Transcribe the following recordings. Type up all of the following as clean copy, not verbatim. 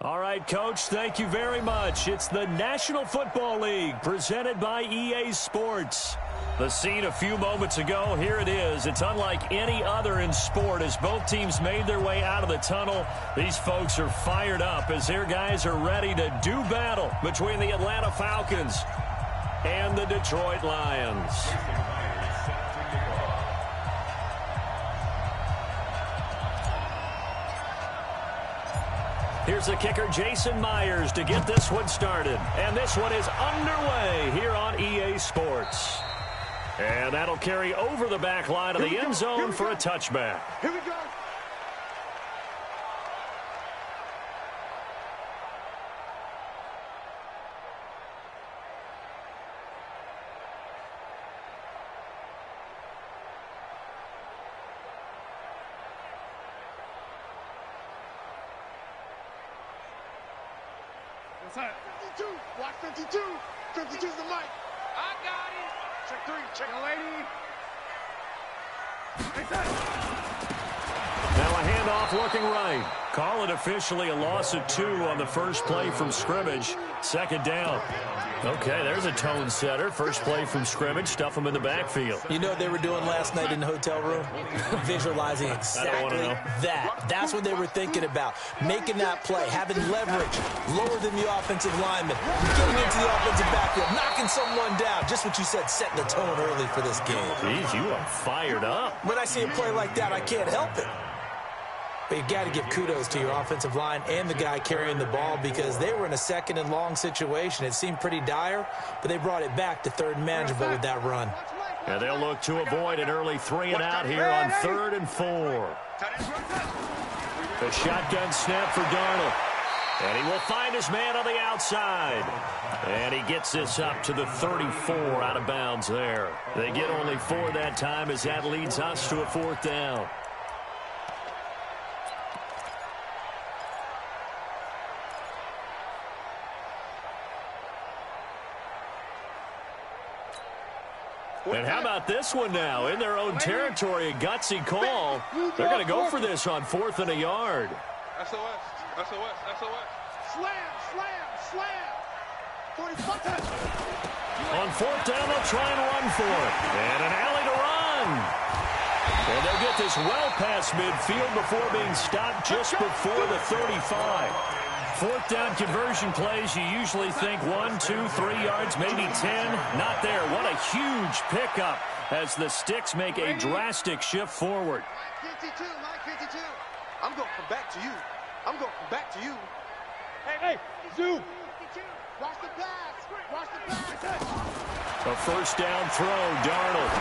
All right, Coach, thank you very much. It's the National Football League presented by EA Sports. The scene a few moments ago, here it is. It's unlike any other in sport as both teams made their way out of the tunnel. These folks are fired up as their guys are ready to do battle between the Atlanta Falcons and the Detroit Lions. Here's the kicker, Jason Myers, to get this one started. And this one is underway here on EA Sports. And that'll carry over the back line of the end zone for a touchback. Here we go. What's that? 52. Watch 52. 52's the mic. I got it. Check 3. Check a lady. Now a handoff looking right. Call it officially a loss of 2 on the first play from scrimmage. Second down. Okay, there's a tone setter. First play from scrimmage. Stuff them in the backfield. You know what they were doing last night in the hotel room? Visualizing exactly that. That's what they were thinking about. Making that play, having leverage, lower than the offensive lineman, getting into the offensive backfield, knocking someone down. Just what you said, setting the tone early for this game. Jeez, you are fired up. When I see a play like that, I can't help it. But you got to give kudos to your offensive line and the guy carrying the ball because they were in a second and long situation. It seemed pretty dire, but they brought it back to third and manageable with that run. And they'll look to avoid an early 3 and out here on 3rd and 4. The shotgun snap for Darnold. And he will find his man on the outside. And he gets this up to the 34 out of bounds there. They get only 4 that time as that leads us to a 4th down. And how about this one now? In their own territory, a gutsy call. They're going to go for this on 4th and a yard. SOS, SOS, SOS. Slam, slam, slam. 45. On 4th down, they'll try and run for it. And an alley to run. And they'll get this well past midfield before being stopped just before the 35. 4th down conversion plays, you usually think 1, 2, 3 yards, maybe 10. Not there. What a huge pickup as the Sticks make a drastic shift forward. Mike 52, Mike 52. I'm going to come back to you. I'm going to come back to you. Hey, zoom. Watch the pass. Watch the pass. A first down throw, Darnold.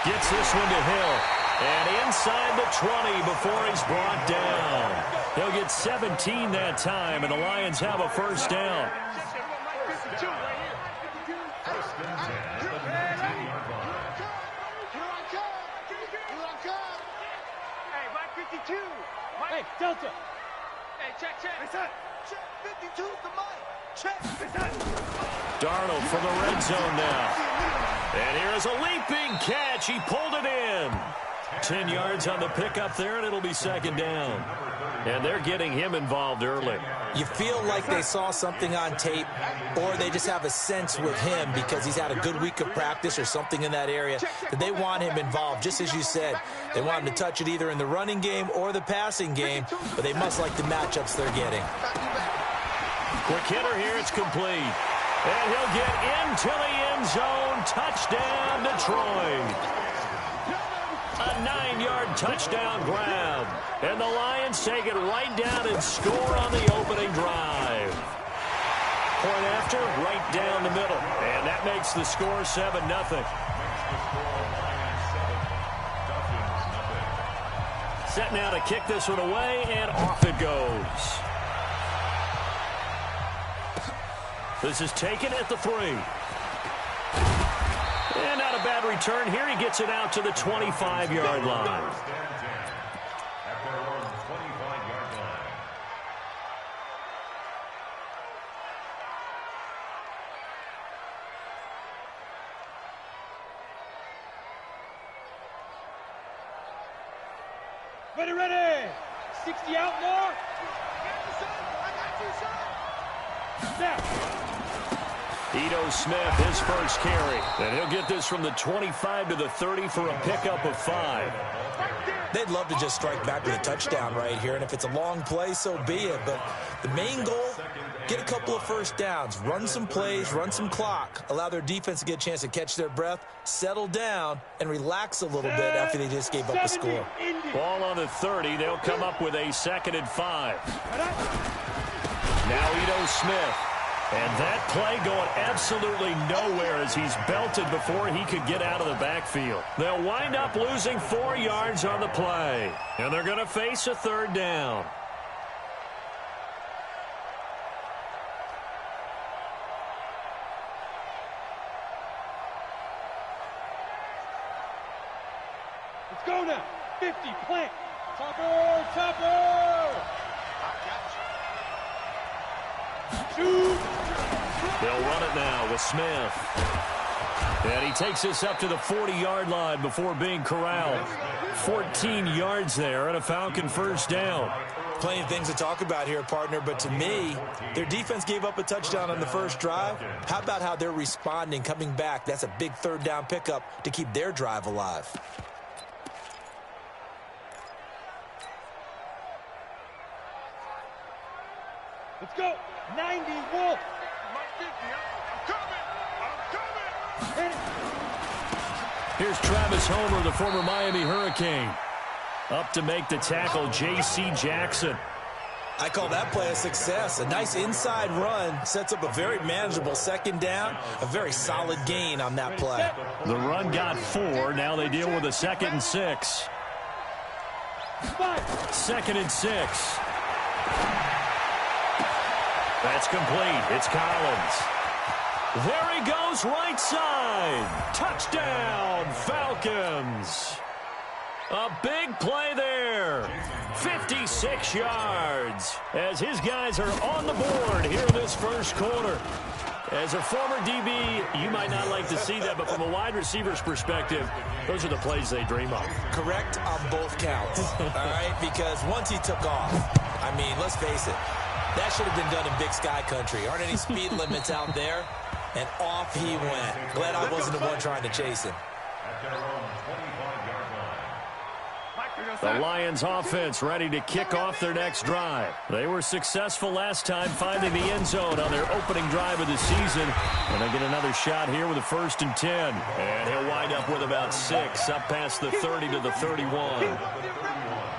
Gets this one to Hill. And inside the 20 before he's brought down. He'll get 17 that time, and the Lions have a first down. Hey, Mike 52. Hey, Delta. Hey, check. Check 52, the mic. Check. Darnold from the red zone now. And here is a leaping catch. He pulled it in. 10 yards on the pickup there, and it'll be second down. And they're getting him involved early. You feel like they saw something on tape, or they just have a sense with him because he's had a good week of practice or something in that area that they want him involved. Just as you said, they want him to touch it either in the running game or the passing game, but they must like the matchups they're getting. Quick hitter here, it's complete. And he'll get into the end zone. Touchdown, Detroit. A 9-yard touchdown grab. And the Lions take it right down and score on the opening drive. Point after, right down the middle. And that makes the score 7-0. Set now to kick this one away, and off it goes. This is taken at the 3. And not a bad return here. He gets it out to the 25-yard line. Ready. 60 out more. Ito Smith, his first carry. And he'll get this from the 25 to the 30 for a pickup of 5. They'd love to just strike back with a touchdown right here, and if it's a long play, so be it. But the main goal, get a couple of first downs, run some plays, run some clock, allow their defense to get a chance to catch their breath, settle down, and relax a little bit after they just gave up a score. Ball on the 30. They'll come up with a 2nd and 5. Now Ito Smith. And that play going absolutely nowhere as he's belted before he could get out of the backfield. They'll wind up losing 4 yards on the play. And they're going to face a 3rd down. Let's go now. 50, plant. Chopper, chopper. Shoot. They'll run it now with Smith. And he takes this up to the 40-yard line before being corralled. 14 yards there and a Falcon first down. Plenty of things to talk about here, partner, but to me, their defense gave up a touchdown on the first drive. How about how they're responding, coming back? That's a big 3rd down pickup to keep their drive alive. Let's go. 90, Wolf. I'm coming. Here's Travis Homer, the former Miami Hurricane. Up to make the tackle, J.C. Jackson. I call that play a success. A nice inside run sets up a very manageable 2nd down. A very solid gain on that play. The run got 4. Now they deal with a 2nd and 6. 2nd and 6. That's complete. It's Collins. There he goes, right side. Touchdown, Falcons. A big play there. 56 yards as his guys are on the board here in this first quarter. As a former DB, you might not like to see that, but from a wide receiver's perspective, those are the plays they dream of. Correct on both counts, all right? Because once he took off, I mean, let's face it, that should have been done in Big Sky Country. Aren't any speed limits out there? And off he went. Glad I wasn't the one trying to chase him. The Lions offense ready to kick off their next drive. They were successful last time finding the end zone on their opening drive of the season. And they get another shot here with a 1st and 10. And he'll wind up with about 6 up past the 30 to the 31.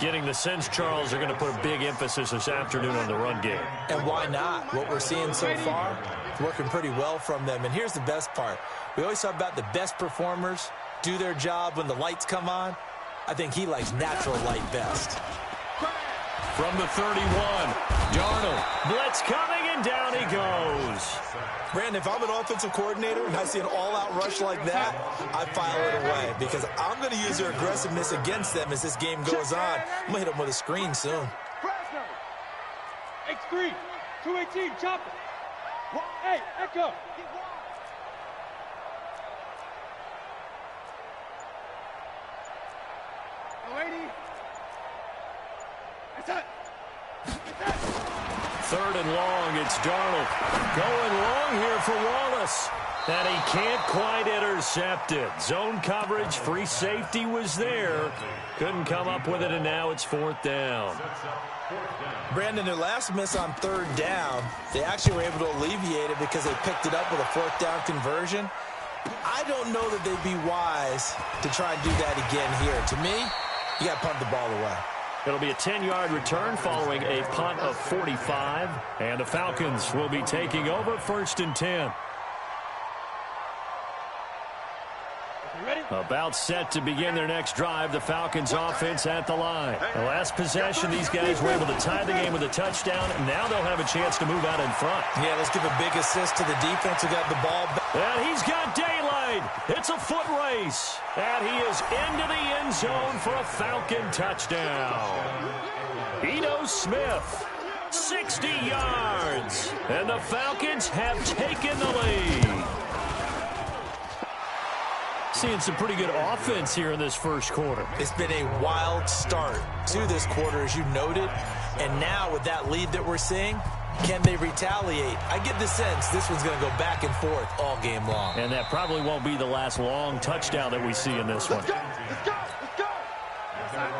Getting the sense, Charles, are going to put a big emphasis this afternoon on the run game. And why not? What we're seeing so far, working pretty well from them. And here's the best part. We always talk about the best performers do their job when the lights come on. I think he likes natural light best. From the 31, Darnold. Blitz coming, and down he goes. Brandon, if I'm an offensive coordinator and I see an all-out rush like that, I file it away because I'm going to use their aggressiveness against them as this game goes on. I'm going to hit them with a screen soon. X3, 218, chop it. Hey, Echo. Third and long, it's Darnold. Going long here for Wallace. And he can't quite intercept it. Zone coverage, free safety was there. Couldn't come up with it, and now it's 4th down. Brandon, their last miss on 3rd down, they actually were able to alleviate it because they picked it up with a 4th down conversion. I don't know that they'd be wise to try and do that again here. To me, you got to punt the ball away. It'll be a 10-yard return following a punt of 45. And the Falcons will be taking over 1st and 10. About set to begin their next drive. The Falcons offense at the line. The last possession, these guys were able to tie the game with a touchdown. And now they'll have a chance to move out in front. Yeah, let's give a big assist to the defense who got the ball back. And he's got daylight. It's a foot race. And he is into the end zone for a Falcon touchdown. Ito Smith, 60 yards. And the Falcons have taken the lead. Seeing some pretty good offense here in this first quarter. It's been a wild start to this quarter, as you noted. And now with that lead that we're seeing, Can they retaliate? I get the sense this one's going to go back and forth all game long. And that probably won't be the last long touchdown that we see in this one. Let's go. Let's go. Let's go.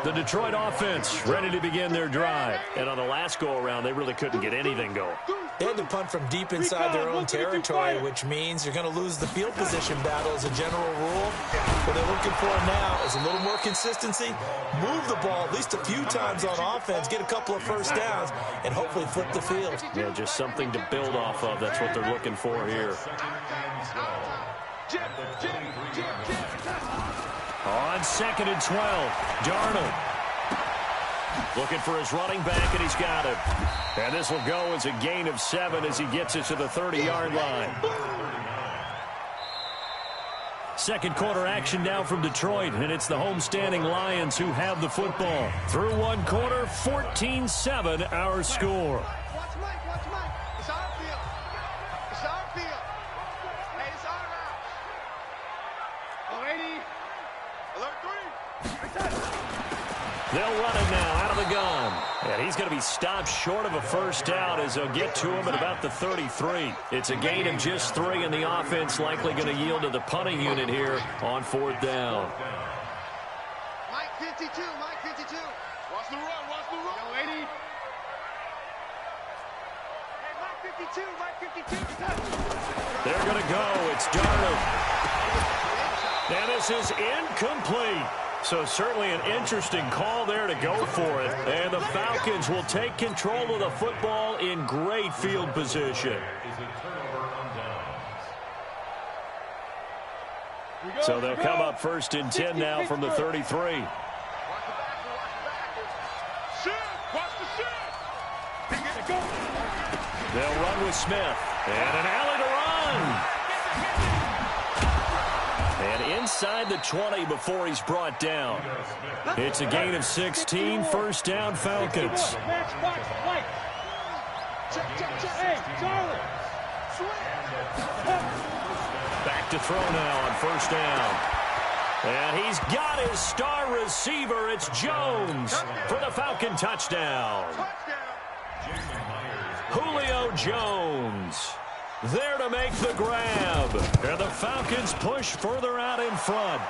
The Detroit offense ready to begin their drive. And on the last go-around, they really couldn't get anything going. They had to punt from deep inside their own territory, which means you're going to lose the field position battle as a general rule. What they're looking for now is a little more consistency, move the ball at least a few times on offense, get a couple of first downs, and hopefully flip the field. Yeah, just something to build off of. That's what they're looking for here. On 2nd and 12, Darnold looking for his running back, and he's got him. And this will go as a gain of 7 as he gets it to the 30-yard line. Second quarter action now from Detroit, and it's the homestanding Lions who have the football. Through one quarter, 14-7 our score. Watch Mike. Watch Mike. It's our field. It's our field. Hey, it's our house. 080. Alert 3. They'll run it now out of the gun. And he's going to be stopped short of a first down as they'll get to him at about the 33. It's a gain of just 3, and the offense likely going to yield to the punting unit here on 4th down. Mike 52. Mike 52. Watch the run. Watch the run. 080. Hey, Mike 52. Mike 52. They're going to go. It's Darnold. And this is incomplete. So certainly an interesting call there to go for it. And the Falcons will take control of the football in great field position. So they'll come up 1st and 10 now from the 33. Watch the back. Watch the shit. They'll run with Smith. And an alley to run. And inside the 20 before he's brought down. It's a gain of 16, 1st down Falcons. Back to throw now on 1st down. And he's got his star receiver. It's Jones for the Falcon touchdown. Julio Jones there to make the grab. And the Falcons push further out in front.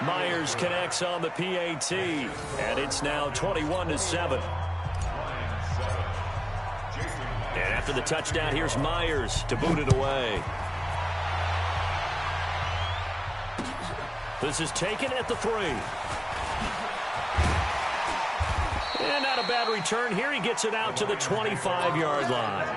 Myers connects on the PAT. And it's now 21-7. And after the touchdown, here's Myers to boot it away. This is taken at the 3. And not a bad return here. He gets it out to the 25-yard line.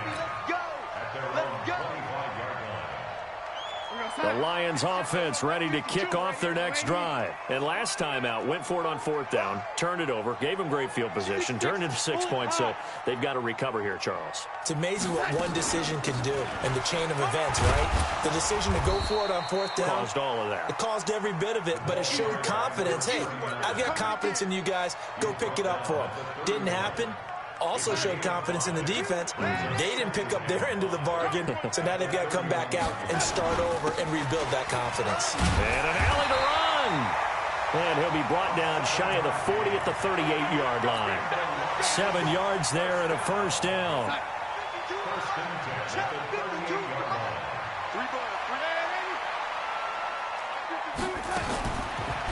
The Lions offense ready to kick off their next drive. And last time out, went for it on 4th down, turned it over, gave them great field position, turned it to 6 points, so they've got to recover here, Charles. It's amazing what one decision can do in the chain of events, right? The decision to go for it on 4th down. Caused all of that. It caused every bit of it, but it showed confidence. Hey, I've got confidence in you guys. Go pick it up for them. Didn't happen. Also showed confidence in the defense. They didn't pick up their end of the bargain, so now they've got to come back out and start over and rebuild that confidence. And an alley to run. And he'll be brought down shy of the 40 at the 38-yard line. 7 yards there and a 1st down.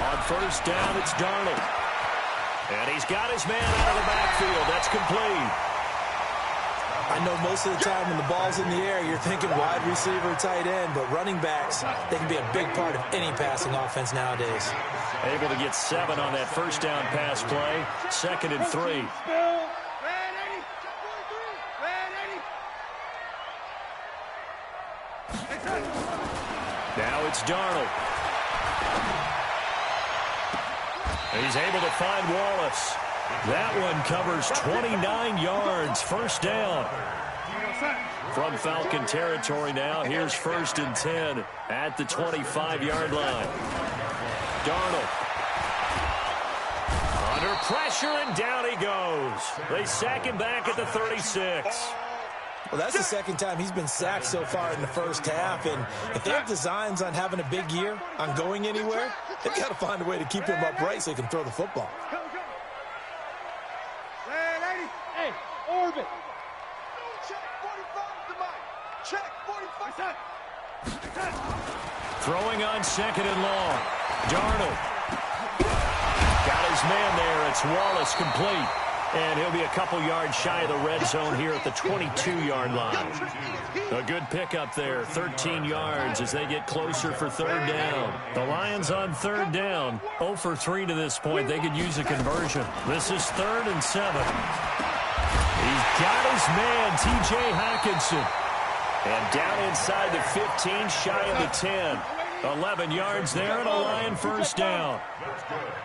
On 1st down, it's Darnold. And he's got his man out of the backfield. That's complete. I know most of the time when the ball's in the air, you're thinking wide receiver, tight end, but running backs, they can be a big part of any passing offense nowadays. Able to get 7 on that 1st down pass play. 2nd and 3. Now it's Darnold. He's able to find Wallace. That one covers 29 yards. 1st down. From Falcon territory now. Here's 1st and 10 at the 25-yard line. Darnold. Under pressure, and down he goes. They sack him back at the 36. Well, that's the 2nd time he's been sacked so far in the 1st half, and if they have designs on having a big year, on going anywhere, they've got to find a way to keep him upright so he can throw the football. Hey, orbit. Throwing on second and long. Darnold. Got his man there. It's Wallace complete. And he'll be a couple yards shy of the red zone here at the 22-yard line. A good pickup there, 13 yards as they get closer for third down. The Lions on third down, 0 for 3 to this point. They could use a conversion. This is 3rd and 7. He's got his man, T.J. Hockenson. And down inside the 15, shy of the 10. 11 yards there and a Lion first down.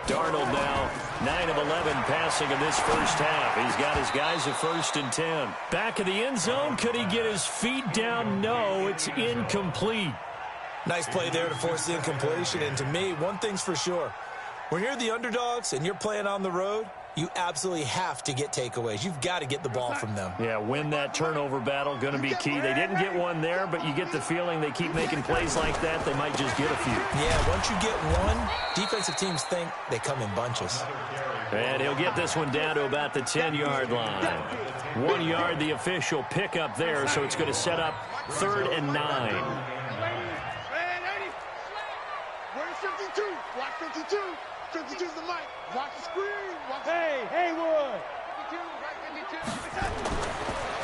Darnold now 9 of 11 passing in this first half. He's got his guys at 1st and 10. Back of the end zone. Could he get his feet down? No, it's incomplete. Nice play there to force the incompletion. And to me, one thing's for sure. When you're the underdogs and you're playing on the road, you absolutely have to get takeaways. You've got to get the ball from them. Yeah, win that turnover battle, going to be key. They didn't get one there, but you get the feeling they keep making plays like that, they might just get a few. Yeah, once you get one, defensive teams think they come in bunches. And he'll get this one down to about the 10-yard line. 1 yard, the official pickup there, so it's going to set up 3rd and 9. Where's 52? Watch 52. 52's the mic. Watch the screen. Watch Hey, Haywood. 52, right 52.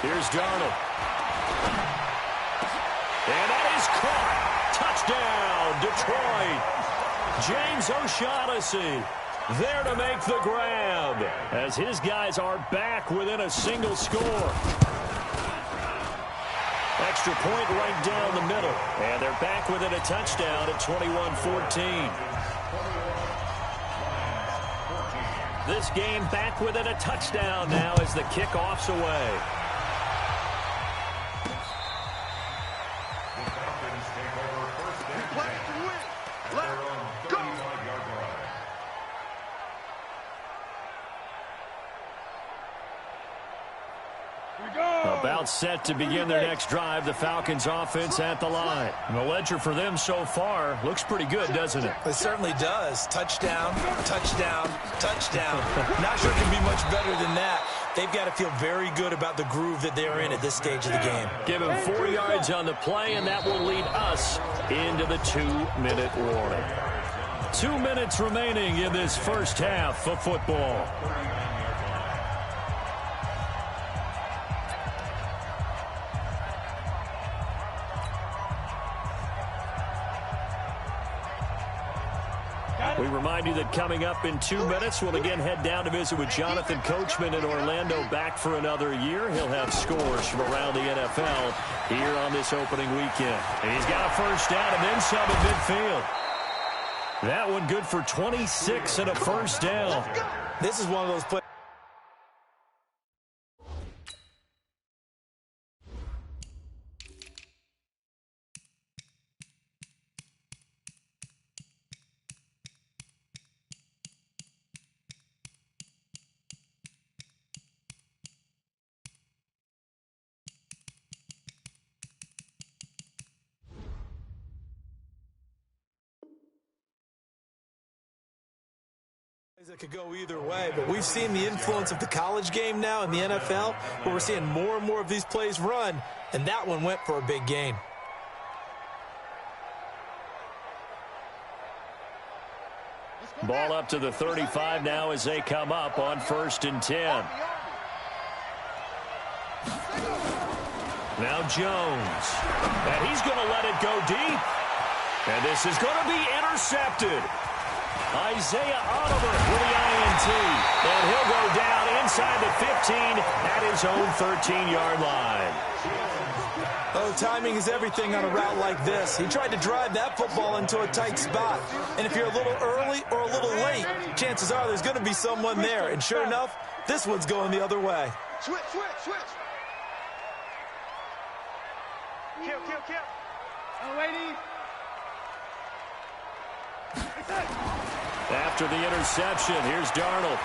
Here's Darnold. And that is caught. Touchdown, Detroit. James O'Shaughnessy there to make the grab as his guys are back within a single score. Extra point right down the middle. And they're back within a touchdown at 21-14. This game back within a touchdown now as the kickoff's away. Play to win. Let's go. About set to begin their next drive. The Falcons offense at the line. And the ledger for them so far looks pretty good, doesn't it? It certainly does. Touchdown, touchdown, touchdown. Not sure it can be much better than that. They've got to feel very good about the groove that they're in at this stage of the game. Give him 4 yards on the play, and that will lead us into the 2-minute warning. 2 minutes remaining in this first half of football. We remind you that coming up in 2 minutes, we'll again head down to visit with Jonathan Coachman in Orlando, back for another year. He'll have scores from around the NFL here on this opening weekend. And he's got a first down and then some at midfield. That one good for 26 and a first down. This is one of those plays. That could go either way, but we've seen the influence of the college game now in the NFL, where we're seeing more and more of these plays run, and that one went for a big gain. Ball up to the 35 now as they come up on 1st and 10. Now Jones. And he's going to let it go deep. And this is going to be intercepted. Isaiah Oliver with the INT. And he'll go down inside the 15 at his own 13-yard line. Oh, timing is everything on a route like this. He tried to drive that football into a tight spot. And if you're a little early or a little late, chances are there's going to be someone there. And sure enough, this one's going the other way. Switch. Kill. Oh, ladies. After the interception, here's Darnold.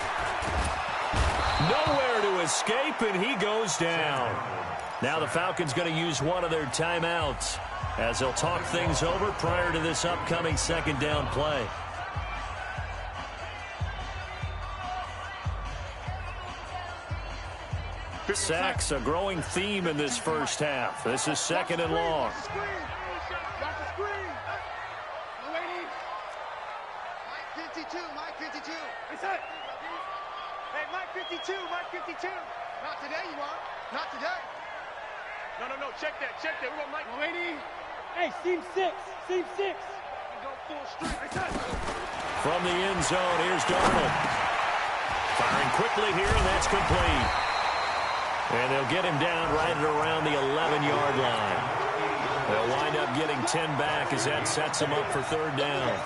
Nowhere to escape, and he goes down. Now the Falcons going to use one of their timeouts as they'll talk things over prior to this upcoming second down play. Sacks, a growing theme in this first half. This is second and long. Watch the screen. Mike 52, Mike 52. Hey, Mike 52, Mike 52. Not today, you are. Not today. No, check that. We want Mike. Lady. Hey, seam 6. Go full straight. From the end zone, here's Darnold. Firing quickly here, and that's complete. And they'll get him down right at around the 11-yard line. They'll wind up getting 10 back as that sets them up for third down.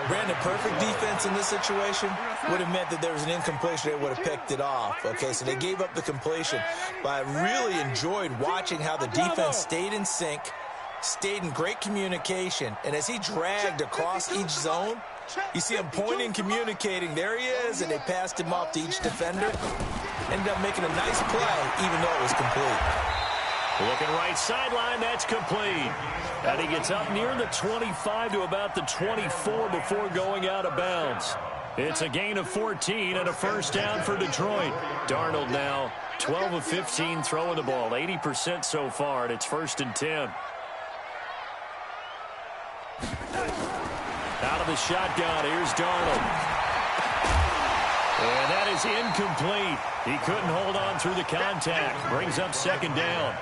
Brandon, perfect defense in this situation would have meant that there was an incompletion. They would have picked it off. Okay, so they gave up the completion. But I really enjoyed watching how the defense stayed in sync, stayed in great communication, and as he dragged across each zone, you see him pointing, communicating. There he is, and they passed him off to each defender. Ended up making a nice play, even though it was complete. Looking right sideline, that's complete. And he gets up near the 25 to about the 24 before going out of bounds. It's a gain of 14 and a first down for Detroit. Darnold now 12 of 15 throwing the ball, 80% so far, and it's first and 10. Out of the shotgun, here's Darnold. And that is incomplete. He couldn't hold on through the contact. Brings up second down.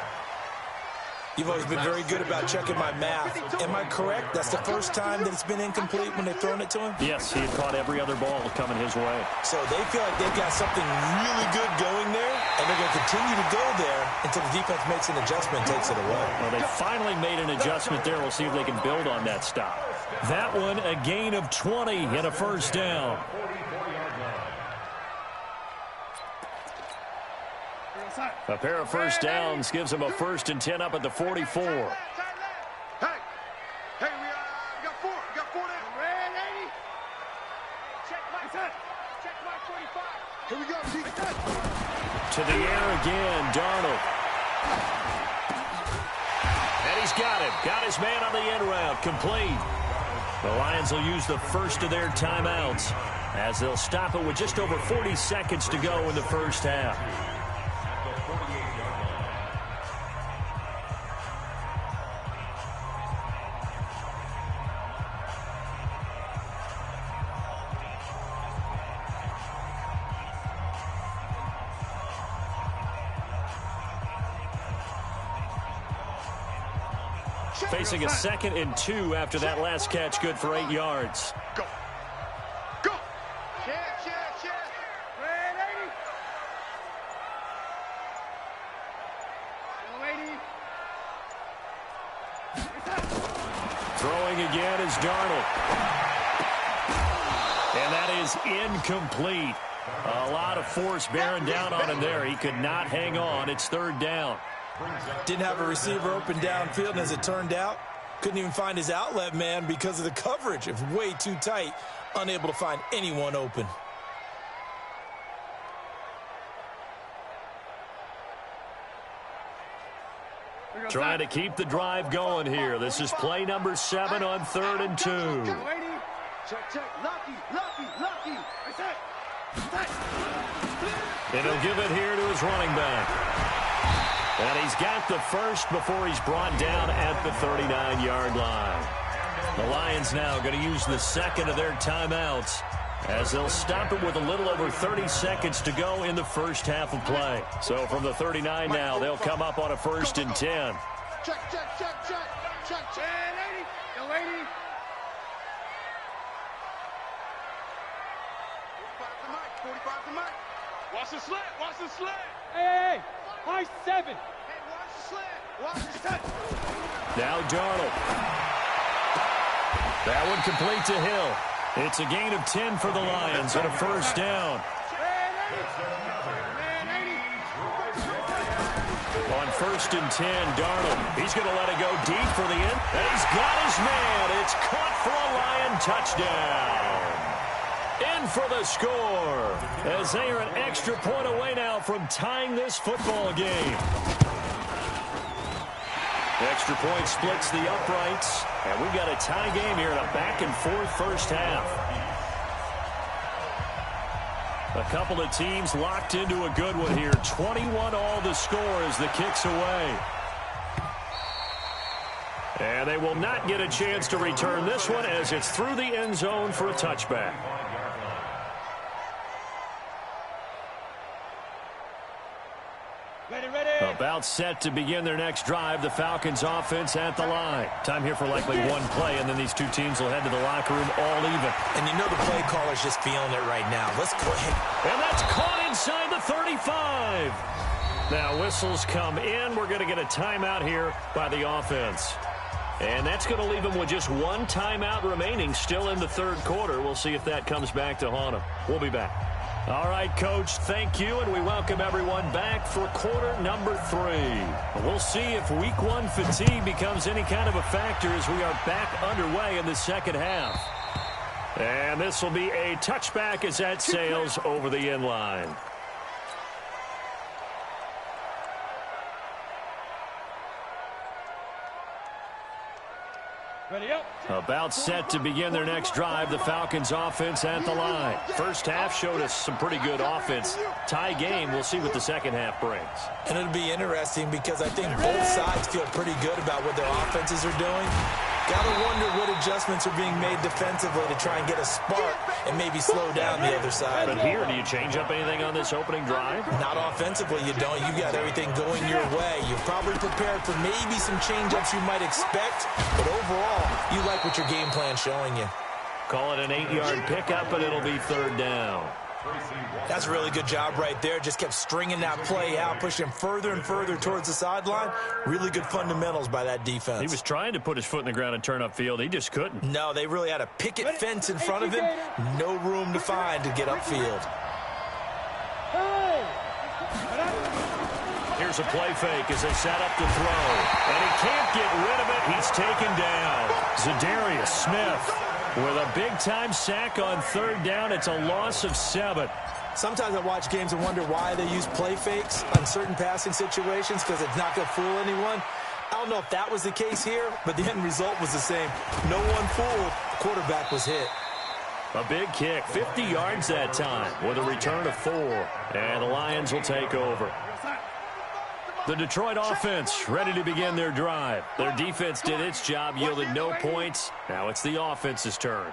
You've always been very good about checking my math. Am I correct? That's the first time that it's been incomplete when they've thrown it to him? Yes, he had caught every other ball coming his way. So they feel like they've got something really good going there, and they're going to continue to go there until the defense makes an adjustment and takes it away. Well, they finally made an adjustment there. We'll see if they can build on that stop. That one, a gain of 20 and a first down. A pair of first downs gives them a first and 10 up at the 44. Hey, we got four. We got 4 down. Red 80. Check my 45. Here we go, G. To the air again, Darnold. And he's got him. Got his man on the end route. Complete. The Lions will use the first of their timeouts as they'll stop it with just over 40 seconds to go in the first half. Facing a 2nd and 2 after that last catch, good for 8 yards. Go. Check. Red 80. Throwing again is Darnold. And that is incomplete. A lot of force bearing down on him there. He could not hang on. It's third down. Didn't have a receiver open downfield, and as it turned out, couldn't even find his outlet man because of the coverage. It was way too tight, unable to find anyone open. Trying to keep the drive going here. This is play number 7 on 3rd and 2. Check. Lucky. And he'll give it here to his running back. And he's got the first before he's brought down at the 39-yard line. The Lions now going to use the second of their timeouts as they'll stop it with a little over 30 seconds to go in the first half of play. So from the 39 now, they'll come up on a 1st and 10. Check. 45 to Mike. Watch the slant. Hey. High 7. Hey, watch the slant. Watch the slant. Now Darnold. That one complete to Hill. It's a gain of 10 for the Lions and a first down. On 1st and 10, Darnold. He's going to let it go deep for the end. And he's got his man. It's caught for a Lion touchdown. In for the score as they are an extra point away now from tying this football game. The extra point splits the uprights, and we've got a tie game here in a back-and-forth first half. A couple of teams locked into a good one here. 21 all the score as the kick's away. And they will not get a chance to return this one as it's through the end zone for a touchback. About set to begin their next drive. The Falcons offense at the line. Time here for likely one play, and then these two teams will head to the locker room all even. And you know the play caller's just feeling it right now. Let's go ahead. And that's caught inside the 35. Now whistles come in. We're going to get a timeout here by the offense. And that's going to leave them with just one timeout remaining still in the third quarter. We'll see if that comes back to haunt them. We'll be back. All right, Coach, thank you, and we welcome everyone back for quarter number 3. We'll see if week 1 fatigue becomes any kind of a factor as we are back underway in the second half. And this will be a touchback as that sails over the end line. Ready up. About set to begin their next drive. The Falcons offense at the line. First half showed us some pretty good offense. Tie game. We'll see what the second half brings. And it'll be interesting because I think both sides feel pretty good about what their offenses are doing. Got to wonder what adjustments are being made defensively to try and get a spark and maybe slow down the other side. But here, do you change up anything on this opening drive? Not offensively, you don't. You got everything going your way. You're probably prepared for maybe some change-ups you might expect, but overall, you like what your game plan's showing you. Call it an 8-yard pickup, and it'll be third down. That's a really good job right there. Just kept stringing that play out, pushing him further and further towards the sideline. Really good fundamentals by that defense. He was trying to put his foot in the ground and turn upfield. He just couldn't. No, they really had a picket fence in front of him. No room to find to get upfield. Here's a play fake as they set up to throw. And he can't get rid of it. He's taken down. Zadarius Smith with a big-time sack on third down. It's a loss of 7. Sometimes I watch games and wonder why they use play fakes on certain passing situations because it's not going to fool anyone. I don't know if that was the case here, but the end result was the same. No one fooled. The quarterback was hit. A big kick, 50 yards that time with a return of 4. And the Lions will take over. The Detroit offense ready to begin their drive. Their defense did its job, yielded no points. Now it's the offense's turn.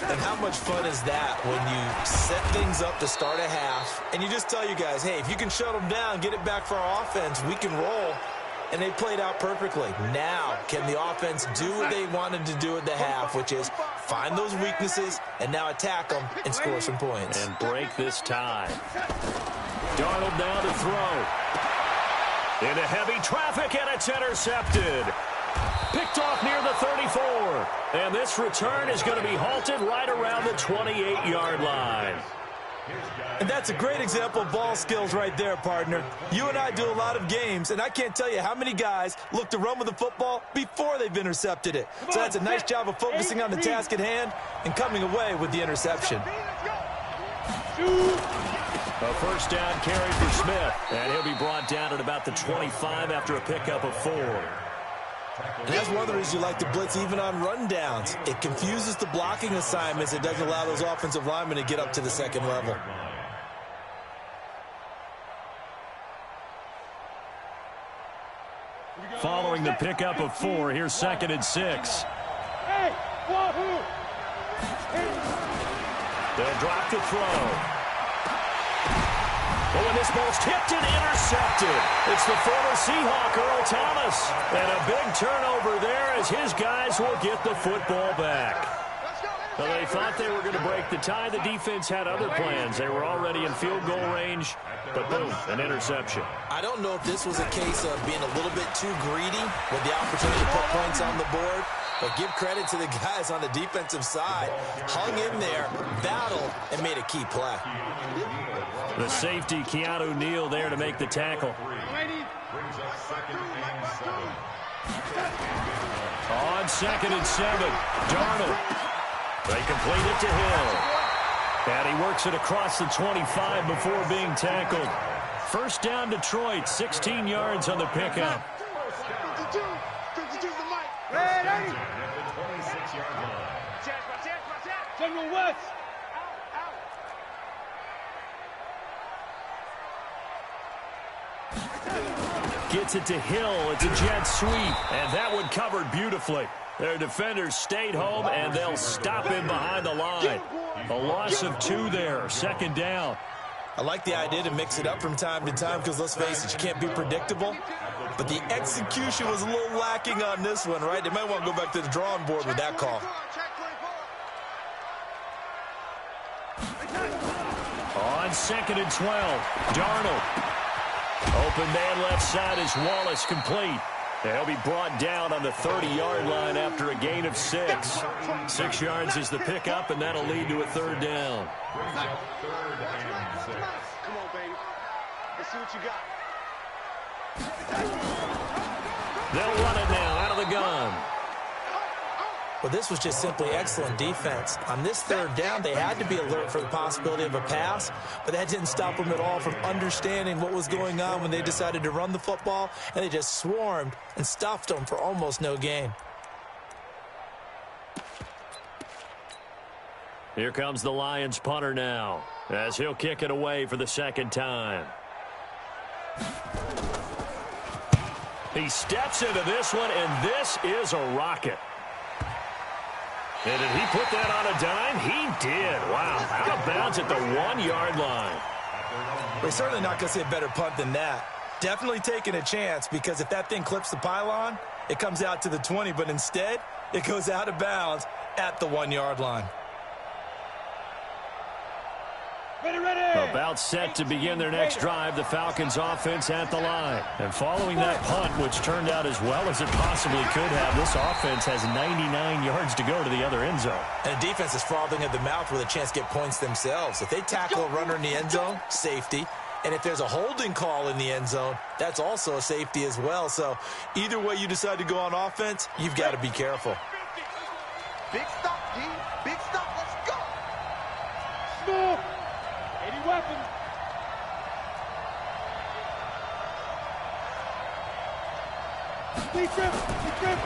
And how much fun is that when you set things up to start a half, and you just tell you guys, hey, if you can shut them down, get it back for our offense, we can roll. And they played out perfectly. Now, can the offense do what they wanted to do at the half, which is find those weaknesses and now attack them and score some points. And break this tie. Darnold now to throw. Into heavy traffic, and it's intercepted. Picked off near the 34. And this return is going to be halted right around the 28-yard line. And that's a great example of ball skills right there, partner. You and I do a lot of games, and I can't tell you how many guys look to run with the football before they've intercepted it. So that's a nice job of focusing on the task at hand and coming away with the interception. A first down carry for Smith, and he'll be brought down at about the 25 after a pickup of 4. And that's one of the reasons you like to blitz even on rundowns. It confuses the blocking assignments. It doesn't allow those offensive linemen to get up to the second level. Following the pickup of 4, here's 2nd and 6. Hey, wahoo! They'll drop the throw. Oh, and this ball's tipped and intercepted. It's the former Seahawk, Earl Thomas. And a big turnover there as his guys will get the football back. Well, they thought they were going to break the tie. The defense had other plans. They were already in field goal range, but boom, an interception. I don't know if this was a case of being a little bit too greedy with the opportunity to put points on the board, but give credit to the guys on the defensive side. Hung in there, battled, and made a key play. The safety, Keanu Neal, there to make the tackle. On 2nd and 7, Darnold. They complete it to Hill. And he works it across the 25 before being tackled. First down, Detroit, 16 yards on the pickup. Ready? General West. Gets it to Hill. It's a jet sweep, and that one covered beautifully. Their defenders stayed home, and they'll stop him behind the line. A loss of 2 there, second down. I like the idea to mix it up from time to time because, let's face it, you can't be predictable. But the execution was a little lacking on this one, right? They might want to go back to the drawing board with that call. On 2nd and 12, Darnold. Open man left side is Wallace, complete. They'll be brought down on the 30-yard line after a gain of 6. 6 yards is the pickup, and that'll lead to a 3rd down. Come on, baby. Let's see what you got. They'll run it now out of the gun. Well, this was just simply excellent defense. On this 3rd down, they had to be alert for the possibility of a pass, but that didn't stop them at all from understanding what was going on when they decided to run the football, and they just swarmed and stuffed them for almost no gain. Here comes the Lions punter now, as he'll kick it away for the 2nd time. He steps into this one, and this is a rocket. And did he put that on a dime? He did. Wow. Out of bounds at the 1-yard line. We're certainly not going to see a better punt than that. Definitely taking a chance, because if that thing clips the pylon, it comes out to the 20, but instead, it goes out of bounds at the 1-yard line. About set to begin their next drive, the Falcons offense at the line. And following that punt, which turned out as well as it possibly could have, this offense has 99 yards to go to the other end zone. And the defense is frothing at the mouth with a chance to get points themselves. If they tackle a runner in the end zone, safety. And if there's a holding call in the end zone, that's also a safety as well. So either way you decide to go on offense, you've got to be careful. Big stop, D. Big stop. Let's go. Small. Any weapon.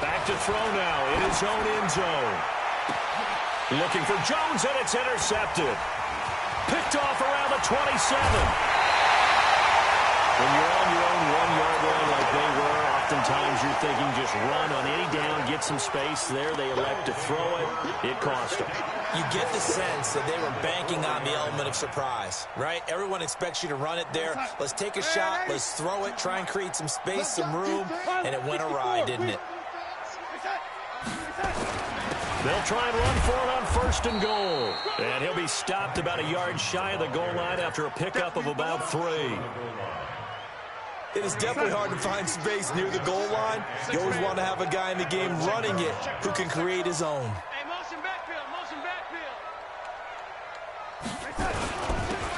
Back to throw now in his own end zone. Looking for Jones, and it's intercepted. Picked off around the 27. When you're on your own 1-yard line like they were, oftentimes you're thinking just run on any down, get some space. There they elect to throw it. It cost them. You get the sense that they were banking on the element of surprise, right? Everyone expects you to run it there. Let's take a shot. Let's throw it. Try and create some space, some room. And it went awry, didn't it? They'll try and run for it on 1st and goal. And he'll be stopped about a yard shy of the goal line after a pickup of about 3. It is definitely hard to find space near the goal line. You always want to have a guy in the game running it who can create his own. Hey, motion backfield, motion backfield.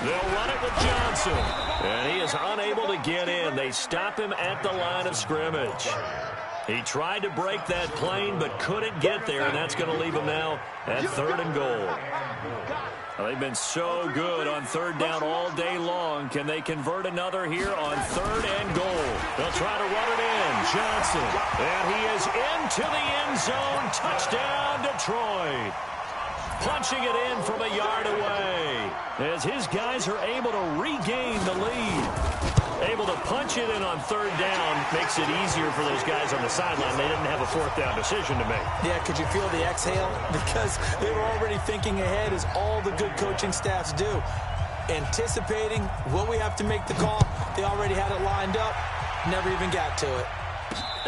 They'll run it with Johnson. And he is unable to get in. They stop him at the line of scrimmage. He tried to break that plane but couldn't get there, and that's going to leave him now at 3rd and goal. Well, they've been so good on 3rd down all day long. Can they convert another here on 3rd and goal? They'll try to run it in. Johnson. And he is into the end zone. Touchdown, Detroit. Punching it in from a yard away as his guys are able to regain the lead. Able to punch it in on 3rd down makes it easier for those guys on the sideline. They didn't have a 4th down decision to make. Yeah, could you feel the exhale? Because they were already thinking ahead, as all the good coaching staffs do. Anticipating what we have to make the call. They already had it lined up. Never even got to it.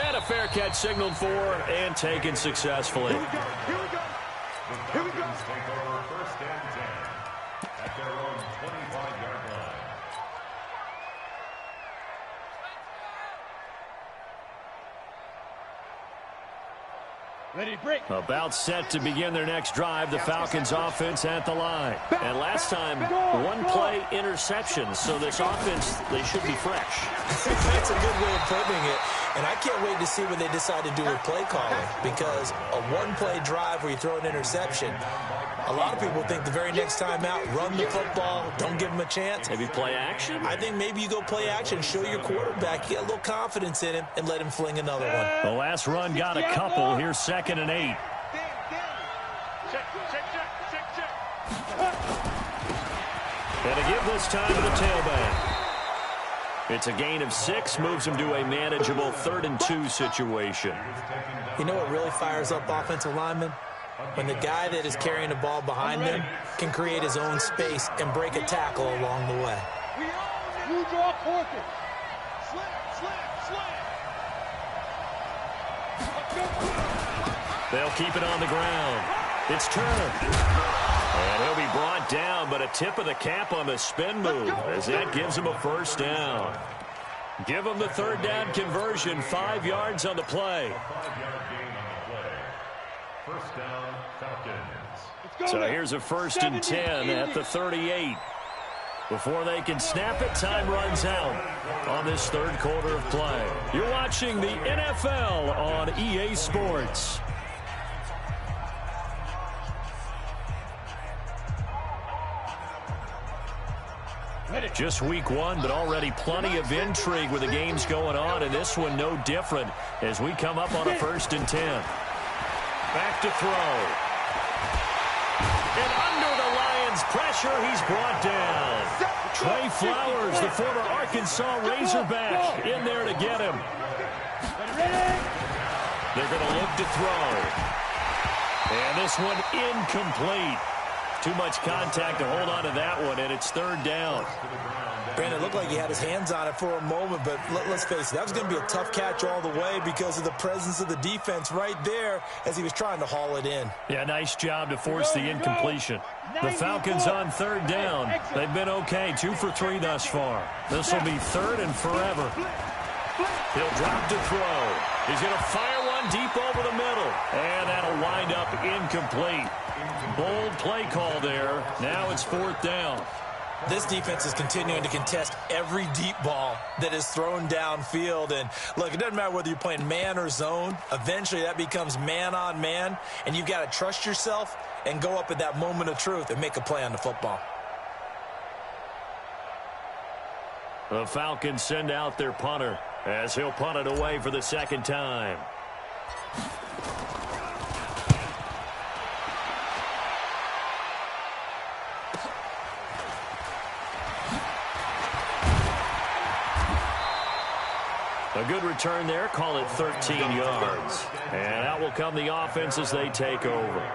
And a fair catch signaled for and taken successfully. Here we go. Here we go. Here we go. Take over 1st and 10 at their own 25-yard line. Ready, break. About set to begin their next drive, the Falcons offense at the line. And last time, 1-play interception, so this offense, they should be fresh. That's a good way of putting it. And I can't wait to see what they decide to do with play calling, because a 1-play drive where you throw an interception, a lot of people think the very next time out, run the football, don't give them a chance. Maybe play action? I think maybe you go play action, show your quarterback, get a little confidence in him, and let him fling another one. The last run got a couple. Here's 2nd and 8. Check. And to give this time to the tailback. It's a gain of 6, moves them to a manageable 3rd and 2 situation. You know what really fires up offensive linemen? When the guy that is carrying the ball behind them can create his own space and break a tackle along the way. You draw quarter. They'll keep it on the ground. It's Turner. And he'll be brought down, but a tip of the cap on the spin move as that gives him a 1st down. Give him the 3rd down conversion, 5 yards on the play. 5-yard gain on the play. 1st down, Falcons. So here's a 1st and 10 at the 38. Before they can snap it, time runs out on this 3rd quarter of play. You're watching the NFL on EA Sports. Just week 1, but already plenty of intrigue with the games going on, and this one no different as we come up on a 1st and 10. Back to throw. And under the Lions' pressure, he's brought down. Trey Flowers, the former Arkansas Razorback, in there to get him. They're going to look to throw. And this one incomplete. Too much contact to hold on to that one, and it's 3rd down. Brandon, it looked like he had his hands on it for a moment, but let's face it, that was going to be a tough catch all the way because of the presence of the defense right there as he was trying to haul it in. Yeah, nice job to force the incompletion. The Falcons on 3rd down. They've been okay, 2 for 3 thus far. This will be 3rd and forever. He'll drop to throw. He's going to fire one deep over the middle, and that'll wind up incomplete. Bold play call there. Now it's 4th down. This defense is continuing to contest every deep ball that is thrown downfield. And, look, it doesn't matter whether you're playing man or zone. Eventually that becomes man on man, and you've got to trust yourself and go up at that moment of truth and make a play on the football. The Falcons send out their punter as he'll punt it away for the 2nd time. A good return there, call it 13 yards. And out will come the offense as they take over.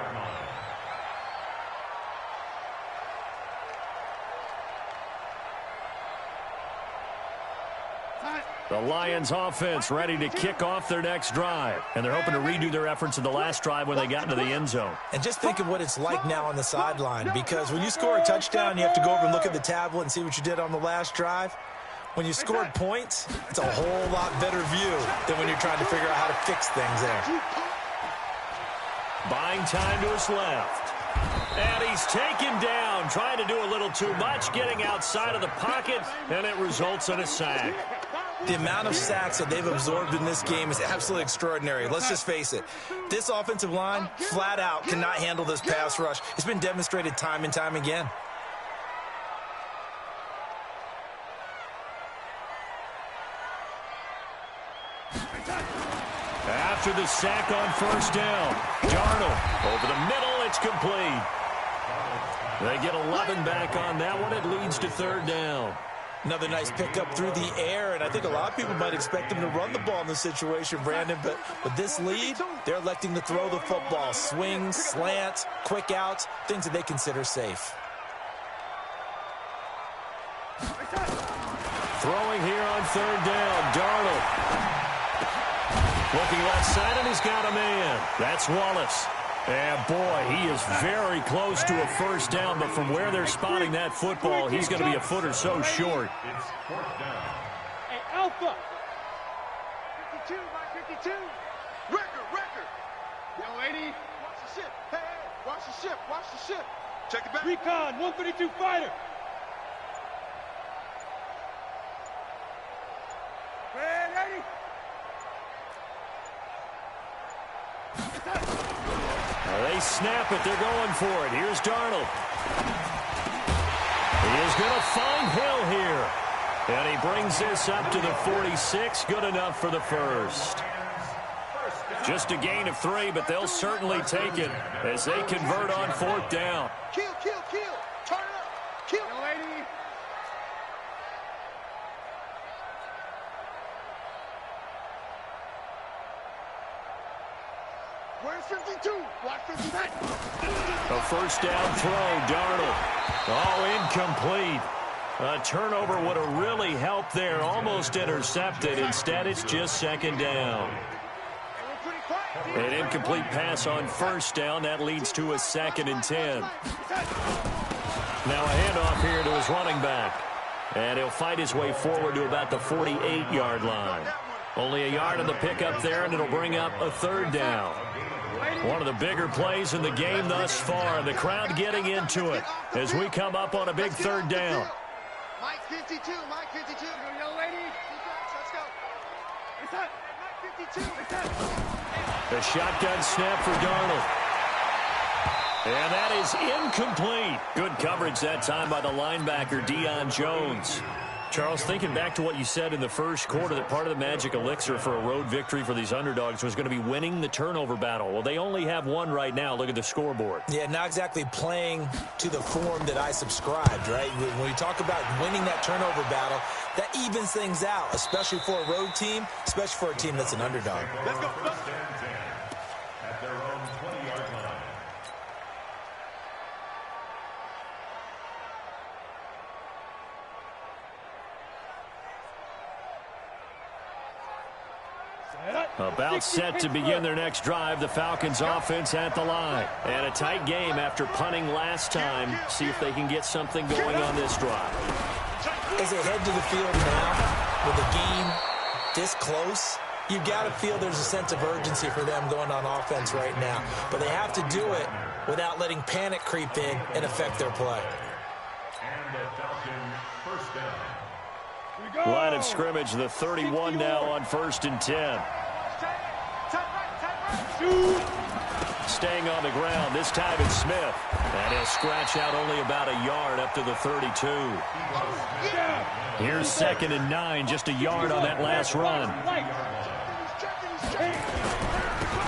The Lions offense ready to kick off their next drive. And they're hoping to redo their efforts in the last drive when they got into the end zone. And just think of what it's like now on the sideline, because when you score a touchdown, you have to go over and look at the tablet and see what you did on the last drive. When you scored points, it's a whole lot better view than when you're trying to figure out how to fix things there. Buying time to his left. And he's taken down, trying to do a little too much, getting outside of the pocket, and it results in a sack. The amount of sacks that they've absorbed in this game is absolutely extraordinary. Let's just face it. This offensive line, flat out, cannot handle this pass rush. It's been demonstrated time and time again. After the sack on 1st down, Darnold over the middle, it's complete. They get 11 back on that one. It leads to 3rd down. Another nice pickup through the air, and I think a lot of people might expect them to run the ball in this situation, Brandon, but with this lead, they're electing to throw the football. Swings, slants, quick outs, things that they consider safe. Throwing here on 3rd down, Darnold. Looking left side, and he's got a man. That's Wallace. And, boy, he is very close to a 1st down, but from where they're spotting that football, he's going to be a foot or so short. It's 4th down. Hey, Alpha. 52 by 52. Record. Young lady, watch the ship. Hey, watch the ship. Check it back. Recon, 132 fighter. Ready? They snap it. They're going for it. Here's Darnold. He is going to find Hill here. And he brings this up to the 46. Good enough for the 1st. Just a gain of 3, but they'll certainly take it as they convert on 4th down. Kill. Turn it up. Kill. Young lady. Where's 52? Watch 59. A first down throw, Darnold. Oh, incomplete. A turnover would have really helped there. Almost intercepted. Instead, it's just second down. An incomplete pass on first down. That leads to a 2nd and 10. Now a handoff here to his running back. And he'll fight his way forward to about the 48-yard line. Only a yard on the pickup there, and it'll bring up a 3rd down. One of the bigger plays in the game thus far. The crowd getting into it as we come up on a big 3rd down. Mike 52, Mike 52. Young lady. Let's go. It's up. Mike 52. It's up. A shotgun snap for Darnold. And that is incomplete. Good coverage that time by the linebacker, Deion Jones. Charles, thinking back to what you said in the first quarter, that part of the magic elixir for a road victory for these underdogs was going to be winning the turnover battle. Well, they only have one right now. Look at the scoreboard. Yeah, not exactly playing to the form that I subscribed, right? When you talk about winning that turnover battle, that evens things out, especially for a road team, especially for a team that's an underdog. Let's go. At their own 20-yard line. About set to begin their next drive. The Falcons offense at the line. And a tight game after punting last time. See if they can get something going on this drive. As they head to the field now, with the game this close, you've got to feel there's a sense of urgency for them going on offense right now. But they have to do it without letting panic creep in and affect their play. And the Falcons first down. Line of scrimmage, the 31 now on 1st and 10. Staying on the ground, this time it's Smith. And he'll scratch out only about a yard up to the 32. Here's 2nd and 9, just a yard on that last run.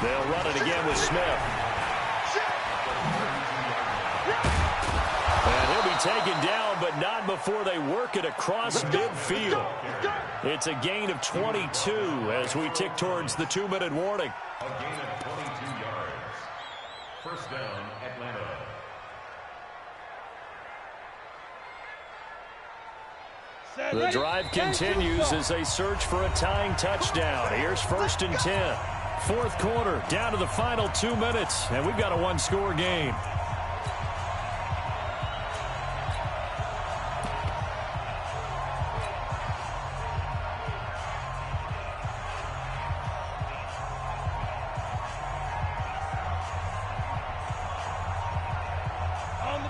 They'll run it again with Smith. And he'll be taken down, but not before they work it across midfield. It's a gain of 22 as we tick towards the 2-minute warning. A gain of 22 yards. First down, Atlanta. The drive continues as they search for a tying touchdown. Here's 1st and 10. 4th quarter, down to the final 2 minutes, and we've got a one-score game.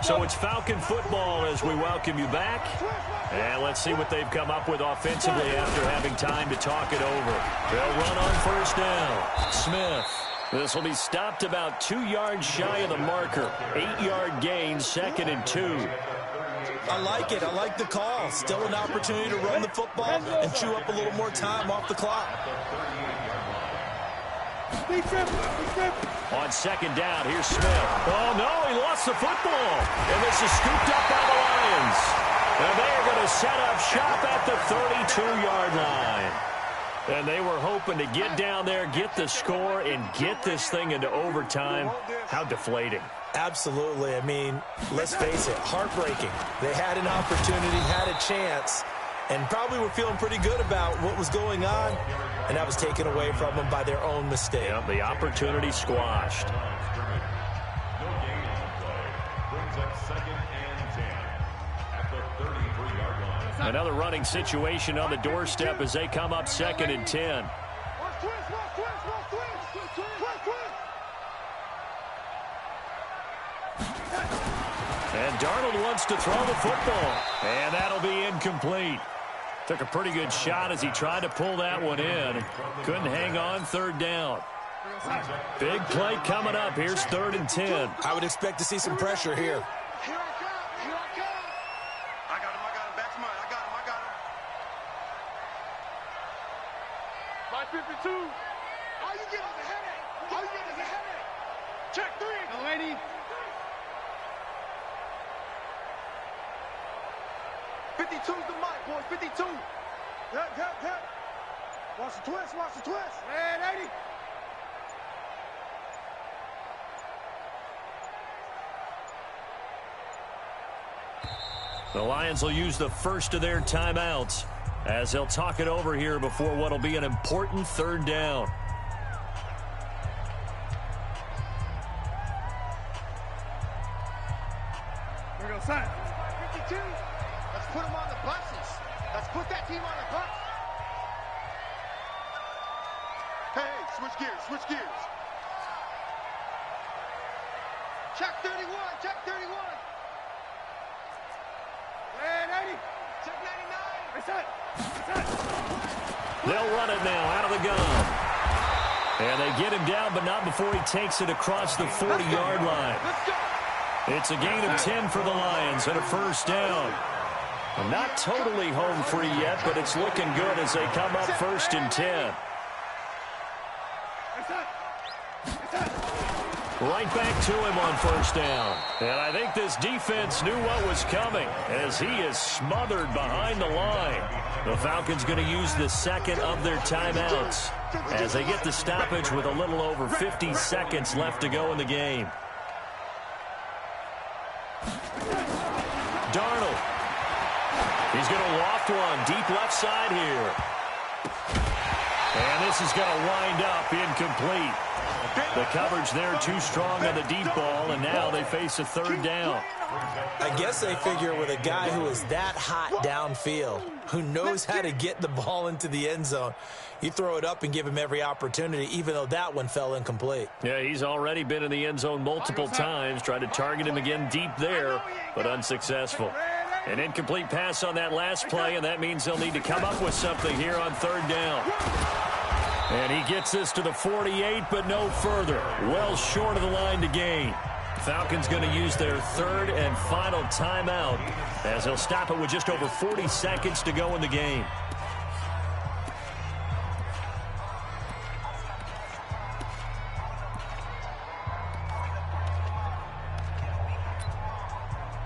So it's Falcon football as we welcome you back. And let's see what they've come up with offensively after having time to talk it over. They'll run on 1st down. Smith. This will be stopped about 2 yards shy of the marker. 8-yard gain, 2nd and 2. I like it. I like the call. Still an opportunity to run the football and chew up a little more time off the clock. On 2nd down, here's Smith. Oh, no, he lost the football. And this is scooped up by the Lions. And they are going to set up shop at the 32-yard line. And they were hoping to get down there, get the score, and get this thing into overtime. How deflating. Absolutely. I mean, let's face it, heartbreaking. They had an opportunity, had a chance, and probably were feeling pretty good about what was going on, and that was taken away from them by their own mistake. Yep, the opportunity squashed. No gain on the play. Brings up 2nd and 10 at the 33-yard line. Another running situation on the doorstep as they come up 2nd and 10. And Darnold wants to throw the football. And that'll be incomplete. Took a pretty good shot as he tried to pull that one in. Couldn't hang on 3rd down. Big play coming up. Here's 3rd and 10. I would expect to see some pressure here. Here I come. Here I come. I got him. Back to mine. I got him. My 52. All you get is a headache. Check 3. Go, lady. 52's the mic, boys. 52. Yep. Watch the twist. Man, 80. The Lions will use the first of their timeouts as they'll talk it over here before what will be an important third down. Here we go, sign. 52. Let's put them on the buses. Let's put that team on the bus. Hey, switch gears, switch gears. Check 31, check 31. Hey, 80. Check 99. Hey, set. They'll run it now out of the gun. And they get him down, but not before he takes it across the 40-yard line. Let's go. It's a gain of 10 for the Lions and a first down. Not totally home free yet, but it's looking good as they come up first and 10. Right back to him on first down. And I think this defense knew what was coming as he is smothered behind the line. The Falcons going to use the second of their timeouts as they get the stoppage with a little over 50 seconds left to go in the game. Darnold. He's going to loft one deep left side here. And this is going to wind up incomplete. The coverage there too strong on the deep ball, and now they face a third down. I guess they figure with a guy who is that hot downfield, who knows how to get the ball into the end zone, you throw it up and give him every opportunity, even though that one fell incomplete. Yeah, he's already been in the end zone multiple times, tried to target him again deep there, but unsuccessful. An incomplete pass on that last play, and that means they'll need to come up with something here on third down. And he gets this to the 48, but no further. Well short of the line to gain. Falcons going to use their third and final timeout as they'll stop it with just over 40 seconds to go in the game.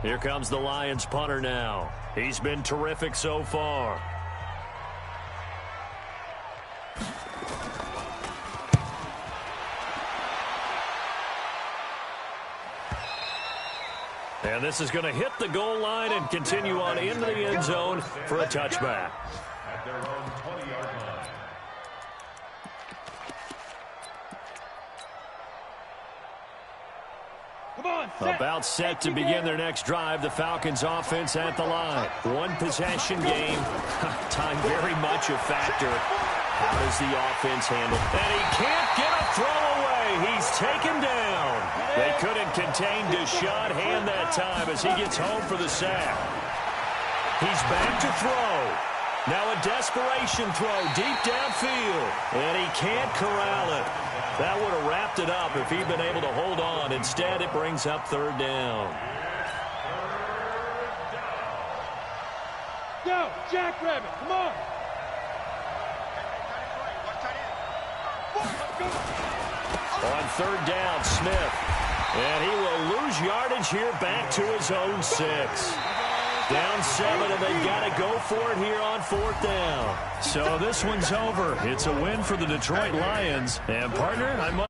Here comes the Lions punter now. He's been terrific so far. And this is going to hit the goal line and continue on into the end zone for a touchback. At their own 20-yard line. Come on, set. About set to begin their next drive. The Falcons offense at the line. One possession game. Time very much a factor. How does the offense handle? And he can't get a throw away. He's taken down. They couldn't contain Deshaun Hand that time as he gets home for the sack. He's back to throw. Now a desperation throw deep downfield. And he can't corral it. That would have wrapped it up if he'd been able to hold on. Instead, it brings up third down. Go, Jackrabbit, come on. On third down, Smith. And he will lose yardage here back to his own 6. Down 7, and they've got to go for it here on fourth down. So this one's over. It's a win for the Detroit Lions. And, partner, I must